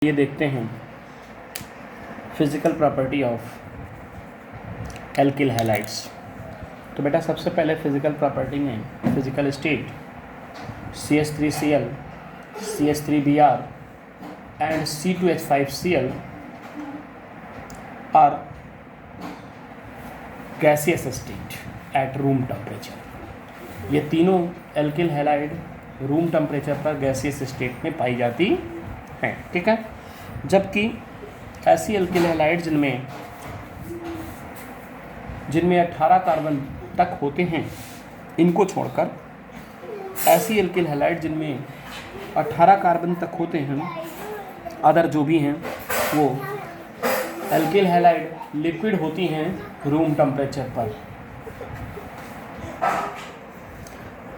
ये देखते हैं physical property of alkyl halides. तो बेटा सबसे पहले फिज़िकल प्रॉपर्टी में physical state CH3Cl, CH3Br and C2H5Cl are gaseous state at room temperature. ये तीनों एल्किल हैलाइड रूम टेम्परेचर पर गैसियस स्टेट में पाई जाती हैं, ठीक है। जबकि ऐसी एल्किल हैलाइड जिनमें 18 कार्बन तक होते हैं, इनको छोड़कर ऐसी एल्किल हैलाइड जिनमें 18 कार्बन तक होते हैं, अदर जो भी हैं वो एल्किल हैलाइड लिक्विड होती हैं रूम टेम्परेचर पर।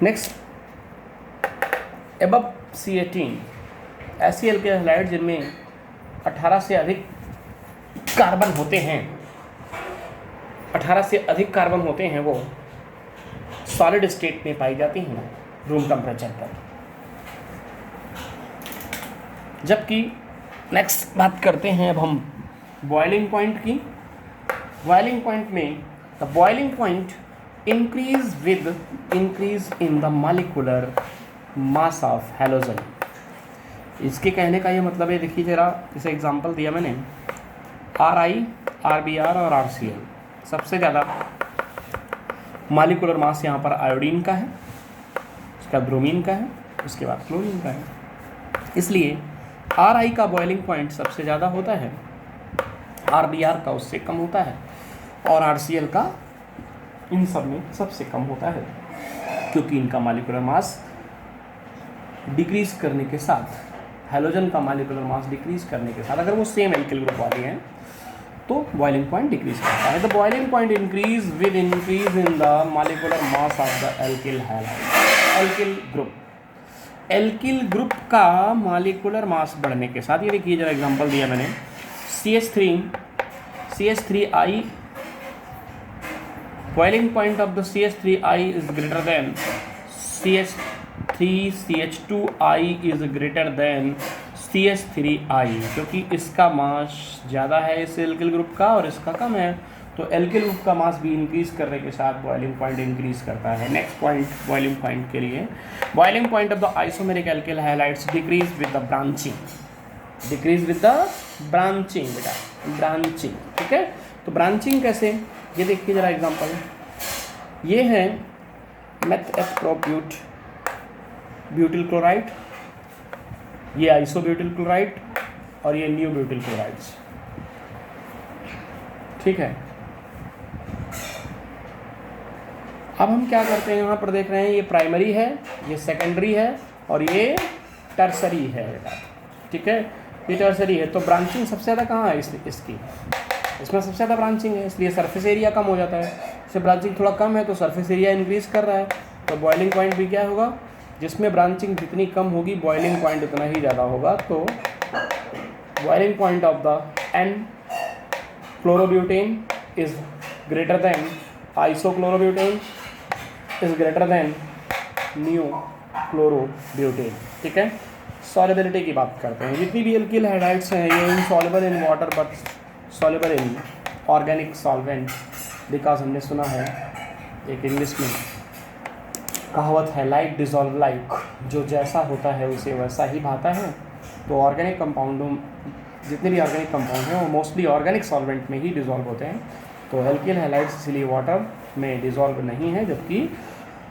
नेक्स्ट, एबव C18 ऐसी एल्किल हैलाइड जिनमें 18 से अधिक कार्बन होते हैं, 18 से अधिक कार्बन होते हैं, वो सॉलिड स्टेट में पाई जाती हैं रूम टेम्परेचर पर। जबकि नेक्स्ट बात करते हैं अब हम बॉइलिंग पॉइंट की। बॉइलिंग पॉइंट में the boiling point increase in the molecular mass of halogen. इसके कहने का ये मतलब है, देखिए जरा, जैसे एग्जांपल दिया मैंने, Ri, Rbr और RCl। सबसे ज़्यादा मॉलिक्यूलर मास यहाँ पर आयोडीन का है, उसके बाद ब्रोमीन का है, उसके बाद क्लोरीन का है। इसलिए Ri का बॉइलिंग पॉइंट सबसे ज़्यादा होता है, Rbr का उससे कम होता है और RCl का इन सब में सबसे कम होता है, क्योंकि इनका मॉलिक्यूलर मास डिक्रीज करने के साथ, हैलोजन का मॉलिक्यूलर मास डिक्रीज करने के साथ, अगर वो सेम एल्किल ग्रुप वाले हैं तो बॉइलिंग पॉइंट डिक्रीज करता है। The boiling point increase in the molecular mass of the alkyl halide. Alkyl group का मॉलिक्यूलर मास बढ़ने के साथ, ये देखिए जरा एग्जांपल दिया मैंने, CH3I, boiling point of the CH3I is greater then CH2I is greater then CH3I, क्योंकि इसका मास ज़्यादा है इस एल्किल ग्रुप का और इसका कम है, तो एल्किल ग्रुप का मास भी इंक्रीज करने के साथ बॉइलिंग पॉइंट इंक्रीज करता है। नेक्स्ट पॉइंट बॉइलिंग पॉइंट के लिए, boiling point of the isomeric alkyl halides decrease with the branching. बेटा ब्रांचिंग, ठीक है। तो ब्रांचिंग कैसे, ये देखिए जरा एग्जांपल, ये है मेथप्रोब्यूट ब्यूटिल क्लोराइड, ये आइसोब्यूटिल क्लोराइड और ये न्यू ब्यूटिल क्लोराइड्स, ठीक है। अब हम क्या करते हैं, यहाँ पर देख रहे हैं, ये प्राइमरी है, ये सेकेंडरी है और ये टर्सरी है बेटा, ठीक है। ये टर्सरी है, तो ब्रांचिंग सबसे ज़्यादा कहाँ है इसमें सबसे ज़्यादा ब्रांचिंग है, इसलिए सरफेस एरिया कम हो जाता है। इससे ब्रांचिंग थोड़ा कम है तो सरफेस एरिया इंक्रीज कर रहा है, तो बॉइलिंग पॉइंट भी क्या होगा, जिसमें ब्रांचिंग जितनी कम होगी बॉइलिंग पॉइंट उतना ही ज़्यादा होगा। तो boiling point of the N chlorobutane is greater than isochlorobutane is greater than neo chlorobutane, ठीक है। सॉल्युबिलिटी की बात करते हैं, जितनी भी एल्किल हैलाइड्स हैं ये insoluble in water but soluble in organic solvent, because हमने सुना है एक इंग्लिश में कहावत है, लाइक डिजॉल्व लाइक, जो जैसा होता है उसे वैसा ही भाता है। तो ऑर्गेनिक कंपाउंडों, जितने भी ऑर्गेनिक कंपाउंड हैं वो मोस्टली ऑर्गेनिक सॉल्वेंट में ही डिजॉल्व होते हैं। तो एल्किल हैलाइड्स इसलिए वाटर में डिजॉल्व नहीं है, जबकि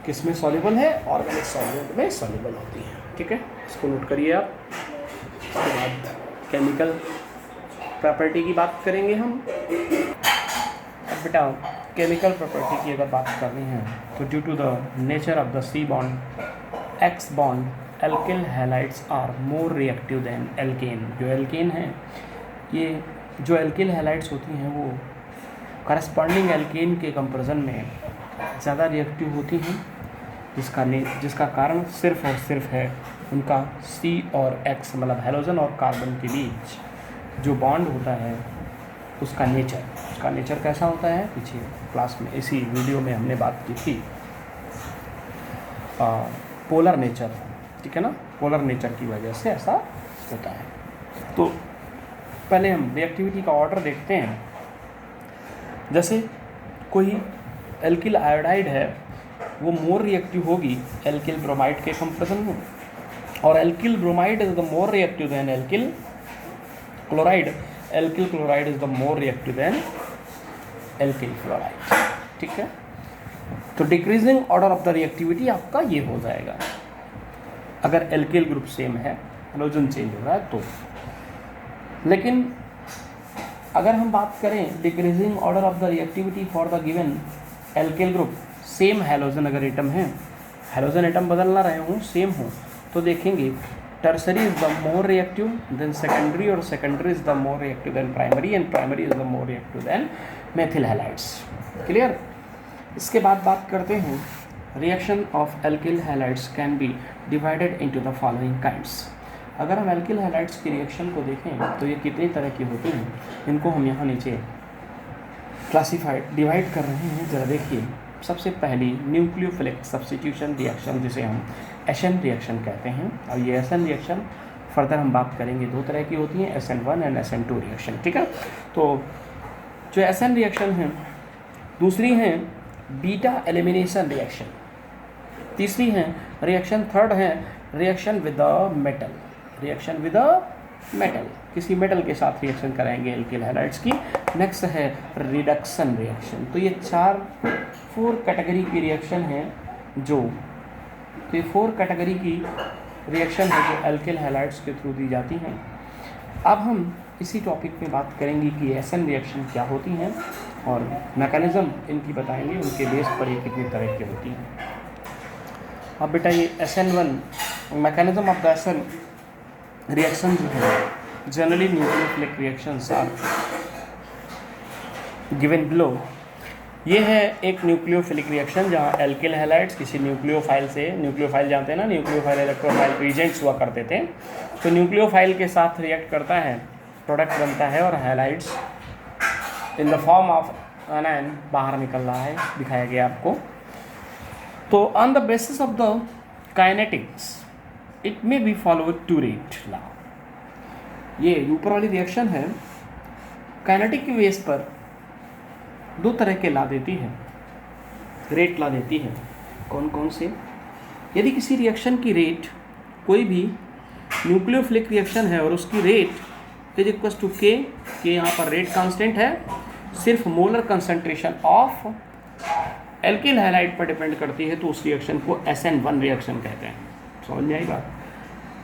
किस में सॉल्युबल है, ऑर्गेनिक सॉल्वेंट में सॉल्युबल होती है, ठीक है। इसको नोट करिए आप। उसके बाद केमिकल प्रॉपर्टी की बात करेंगे हम। अब बेटा केमिकल प्रॉपर्टी की अगर बात करनी है तो due to the nature of the C bond X bond, alkyl halides are more reactive than alkane. जो एल्केन है, ये जो एल्किल हैलाइड्स होती हैं वो करस्पॉन्डिंग एल्केन के कंपैरिजन में ज़्यादा रिएक्टिव होती हैं, जिसका कारण सिर्फ और सिर्फ है उनका C और X मतलब हैलोजन और कार्बन के बीच जो बॉन्ड होता है उसका नेचर कैसा होता है, पीछे क्लास में इसी वीडियो में हमने बात की थी, पोलर नेचर, ठीक है ना, पोलर नेचर की वजह से ऐसा होता है। तो पहले हम रिएक्टिविटी का ऑर्डर देखते हैं। जैसे कोई एल्किल आयोडाइड है वो मोर रिएक्टिव होगी एल्किल ब्रोमाइड के कंपेरिजन में, और alkyl bromide is the more reactive then alkyl chloride. Alkyl chloride is the more reactive then alkyl fluoride. ठीक है, तो decreasing order of the reactivity आपका ये हो जाएगा अगर एल्किल ग्रुप सेम है, हैलोजन चेंज हो रहा है तो। लेकिन अगर हम बात करें decreasing order of the reactivity for the given alkyl group, same halogen अगर एटम है, हैलोजन एटम बदल ना रहे हों, सेम हो, तो देखेंगे tertiary is the more reactive than secondary, और secondary is the more reactive than primary, and primary is the more reactive than methyl halides. Clear. इसके बाद बात करते हैं reaction of alkyl halides can be divided into the following kinds. अगर हम alkyl halides की reaction को देखें तो ये कितनी तरह की होती हैं, इनको हम यहाँ नीचे क्लासीफाइड डिवाइड कर रहे हैं। ज़रा देखिए, सबसे पहली न्यूक्लियोफिलिक सब्स्टिट्यूशन रिएक्शन जिसे हम एशन रिएक्शन कहते हैं, और ये एशन रिएक्शन फर्दर हम बात करेंगे दो तरह की होती हैं, SN1 एंड SN2 रिएक्शन। ठीक है, तो जो एशन रिएक्शन है, दूसरी है बीटा एलिमिनेशन रिएक्शन, तीसरी है रिएक्शन, थर्ड है reaction with the metal. Reaction with the metal, किसी मेटल के साथ रिएक्शन कराएंगे एल्किल हैलाइड्स की। नेक्स्ट है रिडक्शन रिएक्शन। तो ये 4 कैटेगरी की रिएक्शन है तो ये 4 कैटेगरी की रिएक्शन है जो एल्किल हैलाइड्स के थ्रू दी जाती हैं। अब हम इसी टॉपिक पे बात करेंगे कि एशन रिएक्शन क्या होती हैं और मैकेनिज़्म इनकी बताएंगे, उनके बेस पर ये कितनी तरह की होती हैं। अब बेटा ये SN1 मैकेनिज्म ऑफ द एशन रिएक्शन जो है, generally nucleophilic reactions are given below. ये है एक न्यूक्लियोफिलिक रिएक्शन जहाँ एल्किल हैलाइड्स किसी न्यूक्लियोफाइल से, न्यूक्लियोफाइल जानते हैं ना, न्यूक्लियोफाइल इलेक्ट्रोफाइल रिएजेंट्स हुआ करते थे, तो न्यूक्लियोफाइल के साथ रिएक्ट करता है, प्रोडक्ट बनता है, और halides in the form of anion बाहर निकल रहा है, दिखाया गया आपको। तो on the basis of the kinetics it may be follow to rate law. ये ऊपर वाली रिएक्शन है, काइनेटिक की बेस पर 2 तरह के लॉ देती है, रेट लॉ देती है। कौन कौन से? यदि किसी रिएक्शन की रेट, कोई भी न्यूक्लियोफिलिक रिएक्शन है और उसकी रेट इज इक्वल टू के यहाँ पर रेट कांस्टेंट है, सिर्फ molar concentration of alkyl halide पर डिपेंड करती है, तो उस रिएक्शन को SN1 रिएक्शन कहते हैं। समझ में आई बात?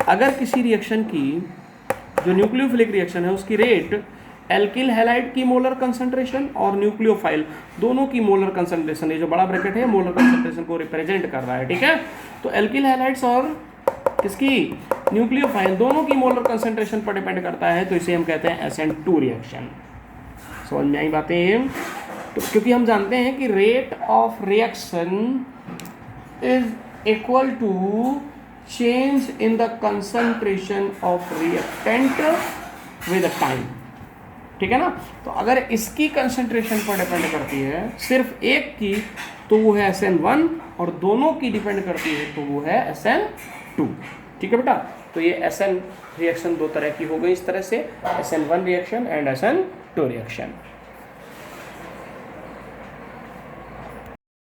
अगर किसी रिएक्शन की जो न्यूक्लियोफिलिक रिएक्शन है उसकी रेट एल्किल हैलाइड की मोलर कंसंट्रेशन और न्यूक्लियोफाइल दोनों की मोलर कंसंट्रेशन, ये जो बड़ा ब्रैकेट है मोलर कंसंट्रेशन को रिप्रेजेंट कर रहा है, ठीक है। तो एल्किल हैलाइड्स और किसकी, न्यूक्लियोफाइल, दोनों की मोलर कंसंट्रेशन पर डिपेंड करता है, तो इसे हम कहते हैं SN2 रिएक्शन। समझ में आई बातें? तो क्योंकि हम जानते हैं कि rate of reaction is equal to change in the concentration of reactant with time, ठीक है ना। तो अगर इसकी कंसंट्रेशन पर डिपेंड करती है सिर्फ एक की, तो वो है SN1, और दोनों की डिपेंड करती है तो वो है SN2, ठीक है बेटा। तो ये SN रिएक्शन 2 तरह की हो गई इस तरह से, SN1 reaction and SN2 reaction.